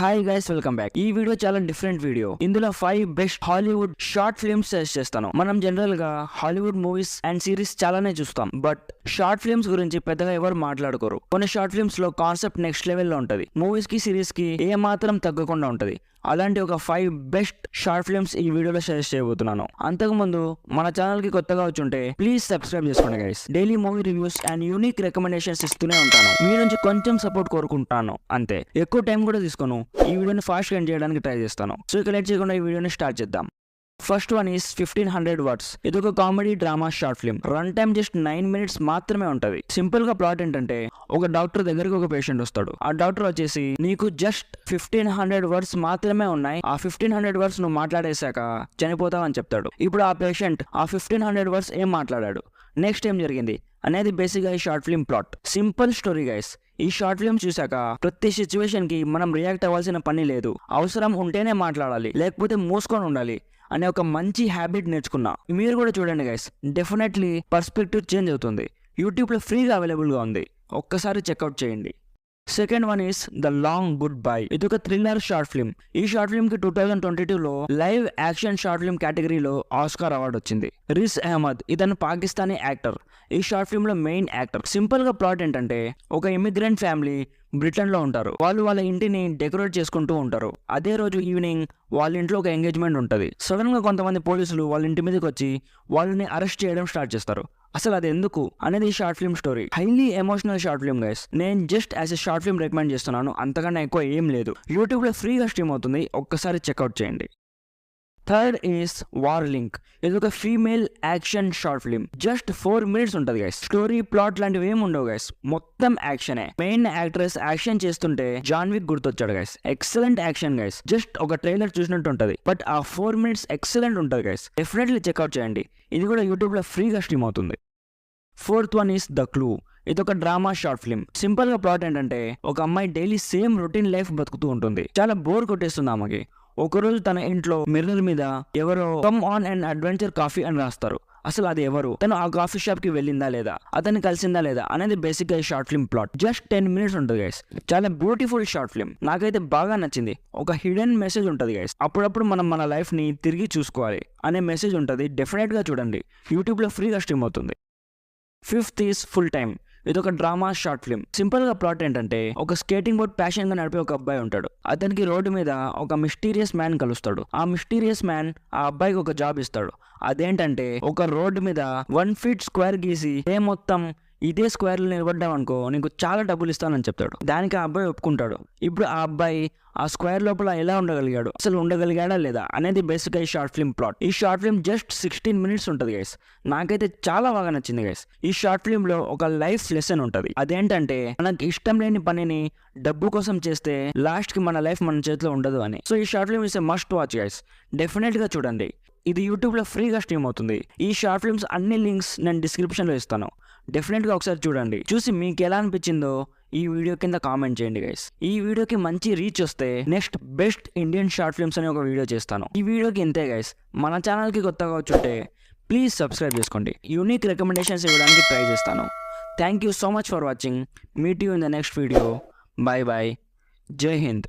Hi guys, welcome back. ఈ video చాలా different video. ఇందులో 5 best Hollywood short films suggest చేస్తాను. మనం జనరల్ గా హాలీవుడ్ మూవీస్ అండ్ సిరీస్ చాలానే చూస్తాం, బట్ షార్ట్ ఫిల్మ్స్ గురించి పెద్దగా ఎవరు మాట్లాడుకోరు. కొన్ని షార్ట్ ఫిల్మ్స్ లో కాన్సెప్ట్ నెక్స్ట్ లెవెల్ లో ఉంటది, మూవీస్ కి సిరీస్ కి ఏ మాత్రం తగ్గకుండా ఉంటది. అలాంటి ఒక 5 బెస్ట్ షార్ట్ ఫిల్మ్స్ ఈ వీడియోలో సజెస్ట్ చేయబోతున్నాను. అంతకుముందు మన ఛానల్ కి కొత్తగా వచ్చుంటే ప్లీజ్ సబ్స్క్రైబ్ చేసుకోండి guys. Daily movie reviews and unique recommendations ఇస్తూనే ఉంటాను. మీ నుంచి కొంచెం సపోర్ట్ కోరుకుంటాను అంతే. ఎక్కువ టైం కూడా తీసుకోను. ఈ వీడియోని ఫాస్ట్ ఎండ్ చేయడానికి ట్రై చేస్తాను. సో ఇక లేట్ చేయకుండా ఈ వీడియోని స్టార్ట్ చేద్దాం. First one is 1500 Words. ఇది ఒక comedy drama short film. Run time just 9 minutes మాత్రమే ఉంటది. సింపుల్ గా ప్లాట్ ఏంటంటే, ఒక డాక్టర్ దగ్గరికి ఒక పేషెంట్ వస్తాడు. ఆ డాక్టర్ వచ్చేసి, నీకు జస్ట్ 1500 words మాత్రమే ఉన్నాయి, ఆ 1500 words నువ్వు మాట్లాడేశాక చనిపోతావు అని చెప్తాడు. ఇప్పుడు ఆ పేషెంట్ ఆ 1500 words ఏం మాట్లాడాడు, నెక్స్ట్ ఏం జరిగింది అనేది బేసిక్ గా ఈ short film plot. Simple story guys. ఈ షార్ట్ ఫిల్మ్ చూసాక ప్రతి సిచ్యువేషన్ కి మనం రియాక్ట్ అవ్వాల్సిన పని లేదు. అవసరం ఉంటేనే మాట్లాడాలి, లేకపోతే మూసుకొని ఉండాలి అనే ఒక మంచి హ్యాబిట్ నేర్చుకున్నా. మీరు కూడా చూడండి గైస్, డెఫినెట్లీ పర్స్పెక్టివ్ చేంజ్ అవుతుంది. యూట్యూబ్లో ఫ్రీగా అవైలబుల్గా ఉంది, ఒక్కసారి చెక్అవుట్ చేయండి. Second one is the long good bye. ఇది ఒక థ్రిల్లర్ షార్ట్ ఫిల్మ్. ఈ షార్ట్ ఫిల్మ్ కి 2022లో లైవ్ యాక్షన్ షార్ట్ ఫిల్మ్ కేటగిరీలో ఆస్కార్ అవార్డు వచ్చింది. రిస్ అహ్మద్ ఇతను పాకిస్తానీ యాక్టర్. ఈ షార్ట్ ఫిల్మ్ లో మెయిన్ యాక్టర్. సింపుల్ గా ప్లాట్ ఏంటంటే, ఒక ఇమిగ్రెంట్ ఫ్యామిలీ బ్రిటన్ లో ఉంటారు. వాళ్ళు వాళ్ళ ఇంటిని డెకరేట్ చేసుకుంటూ ఉంటారు. అదే రోజు ఈవినింగ్ వాళ్ళ ఇంట్లో ఒక ఎంగేజ్మెంట్ ఉంటుంది. సడన్ గా కొంతమంది పోలీసులు వాళ్ళ ఇంటి మీదకి వచ్చి వాళ్ళని అరెస్ట్ చేయడం స్టార్ట్ చేస్తారు. అసలు అది ఎందుకు అనేది ఈ short film story. Highly emotional short film guys. నేను just as a short film recommend చేస్తున్నాను, అంతకన్నా ఎక్కువ ఏం లేదు. యూట్యూబ్ లో ఫ్రీగా స్ట్రీమ్ అవుతుంది, ఒక్కసారి చెక్అవుట్ చేయండి. Third is war link. ఇది ఒక female action short film. Just 4 minutes ఉంటుంది గైస్. స్టోరీ ప్లాట్ లాంటివి ఏమి ఉండవు గైస్, మొత్తం యాక్షనే. మెయిన్ యాక్ట్రెస్ యాక్షన్ చేస్తుంటే జాన్విక్ గుర్తొచ్చాడు guys. Excellent action guys. Just ఒక ట్రైలర్ చూసినట్టు ఉంటుంది, బట్ ఆ 4 minutes ఎక్సలెంట్ ఉంటుంది గైస్. డెఫినెట్లీ చెక్అవుట్ చేయండి. ఇది కూడా యూట్యూబ్ లో ఫ్రీగా స్ట్రీమ్ అవుతుంది. Fourth one is the clue. ఇది ఒక డ్రామా షార్ట్ ఫిల్మ్. సింపుల్ గా ప్లాట్ ఏంటంటే, ఒక అమ్మాయి డైలీ సేమ్ రొటీన్ లైఫ్ బతుకుతూ ఉంటుంది. చాలా బోర్ కొట్టేస్తుంది ఆమెకి. ఒకరోజు తన ఇంట్లో మిర్రర్ మీద ఎవరో come on and adventure coffee అని రాస్తారు. అసలు అది ఎవరు, తను ఆ కాఫీ షాప్ కి వెళ్ళిందా లేదా, అతన్ని కలిసిందా లేదా అనేది బేసిక్ గా ఈ short film plot. Just 10 minutes ఉంటుంది గైస్. చాలా బ్యూటిఫుల్ షార్ట్ ఫిల్మ్, నాకైతే బాగా నచ్చింది. ఒక హిడెన్ మెసేజ్ ఉంటుంది గైస్. అప్పుడప్పుడు మనం మన లైఫ్ ని తిరిగి చూసుకోవాలి అనే మెసేజ్ ఉంటుంది. డెఫినెట్ గా చూడండి, యూట్యూబ్ లో ఫ్రీగా స్ట్రీమ్ అవుతుంది. Fifth is full time. ఇది ఒక డ్రామా షార్ట్ ఫిల్మ్. సింపుల్ గా ప్లాట్ ఏంటంటే, ఒక స్కేటింగ్ బోర్డ్ ప్యాషన్ గా నడిపే ఒక అబ్బాయి ఉంటాడు. అతనికి రోడ్డు మీద ఒక మిస్టీరియస్ మ్యాన్ కలుస్తాడు. ఆ మిస్టీరియస్ మ్యాన్ ఆ అబ్బాయికి ఒక జాబ్ ఇస్తాడు. అదేంటంటే, ఒక రోడ్డు మీద 1 feet స్క్వేర్ గీసి మొత్తం ఇదే స్క్వేర్ లో నిలబడ్డావు అనుకో, నీకు చాలా డబ్బులు ఇస్తానని చెప్తాడు. దానికి ఆ అబ్బాయి ఒప్పుకుంటాడు. ఇప్పుడు ఆ అబ్బాయి ఆ స్క్వేర్ లోపల ఎలా ఉండగలిగాడు, అసలు ఉండగలిగాడా లేదా అనేది బేసిక్ గా ఈ షార్ట్ ఫిల్మ్ ప్లాట్. ఈ షార్ట్ ఫిల్మ్ జస్ట్ 16 minutes ఉంటుంది గైస్. నాకైతే చాలా బాగా నచ్చింది గైస్. ఈ షార్ట్ ఫిల్మ్ లో ఒక లైఫ్ లెసన్ ఉంటుంది. అదేంటంటే, మనకి ఇష్టం లేని పనిని డబ్బు కోసం చేస్తే లాస్ట్ కి మన లైఫ్ మన చేతిలో ఉండదు అని. సో ఈ short film is a must watch guys. Definite గా చూడండి. ఇది యూట్యూబ్ లో ఫ్రీగా స్ట్రీమ్ అవుతుంది. ఈ షార్ట్ ఫిల్మ్స్ అన్ని లింక్స్ నేను డిస్క్రిప్షన్ లో ఇస్తాను. డెఫినెట్ గా ఒకసారి చూడండి. చూసి మీకు ఎలా అనిపించిందో ఈ వీడియో కింద కామెంట్ చేయండి గైస్. ఈ వీడియోకి మంచి రీచ్ వస్తే next best Indian short films అని ఒక వీడియో చేస్తాను. ఈ వీడియోకి ఇంతే గైస్. మన ఛానల్ కి కొత్తగా వచ్చుంటే ప్లీజ్ సబ్స్క్రైబ్ చేసుకోండి. యూనిక్ రికమెండేషన్స్ ఇవ్వడానికి ట్రై చేస్తాను. Thank you so much for watching. Meet you in the next video. Bye bye. జై హింద్.